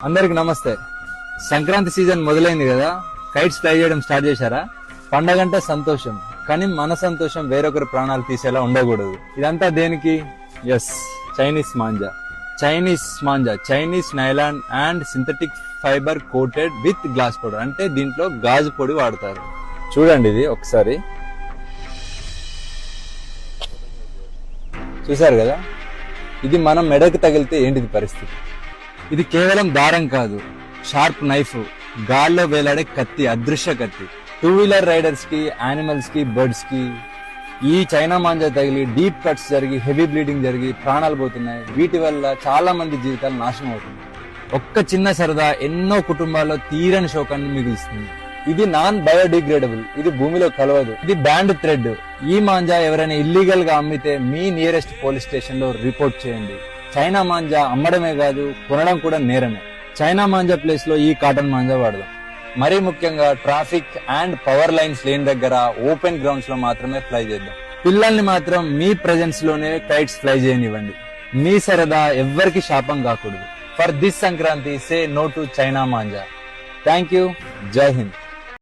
అందరికి నమస్తే. సంక్రాంతి సీజన్ మొదలైంది కదా, కైట్స్ ఫ్లై చేయడం స్టార్ట్ చేశారా? పండగంటే సంతోషం, కానీ మన సంతోషం వేరొకరి ప్రాణాలు తీసేలా ఉండకూడదు. ఇదంతా దేనికి? Yes, Chinese manja, Chinese nylon and synthetic fibre coated with glass powder. అంటే దీంట్లో గాజు పొడి వాడతారు. చూడండి, ఇది ఒకసారి చూసారు కదా, ఇది మనం మెడకు తగిలితే ఏంటిది పరిస్థితి? ఇది కేవలం దారం కాదు, షార్ప్ నైఫ్, గాల్లో వేలాడే కత్తి, అదృశ్య కత్తి. 2-వీలర్ రైడర్స్ కి, యానిమల్స్ కి, బర్డ్స్ కి ఈ చైనా మాంజా తగిలి డీప్ కట్స్ జరిగి, హెవీ బ్లీడింగ్ జరిగి ప్రాణాలు పోతున్నాయి. వీటి వల్ల చాలా మంది జీవితాలు నాశనం అవుతున్నాయి. ఒక్క చిన్న సరదా ఎన్నో కుటుంబాల్లో తీరని శోకాన్ని మిగులుస్తుంది. ఇది నాన్ బయోడిగ్రేడబుల్, ఇది భూమిలో కలవదు, ఇది బ్యాండ్ థ్రెడ్. ఈ మాంజా ఎవరైనా ఇల్లీగల్ గా అమ్మితే మీ నియరెస్ట్ పోలీస్ స్టేషన్ లో రిపోర్ట్ చేయండి. చైనా మాంజా అమ్మడమే కాదు, కొనడం కూడా నేరమే. చైనా మాంజా ప్లేస్ లో ఈ కాటన్ మాంజా వాడదాం. మరీ ముఖ్యంగా ట్రాఫిక్ అండ్ పవర్ లైన్స్ లేని దగ్గర, ఓపెన్ గ్రౌండ్స్ లో మాత్రమే ఫ్లై చేద్దాం. పిల్లల్ని మాత్రం మీ ప్రెజెన్స్ లోనే కైట్స్ ఫ్లై చేయనివ్వండి. మీ సరదా ఎవ్వరికి శాపం కాకూడదు. For this Sankranti, say no to China manja. Thank you. జై హింద్.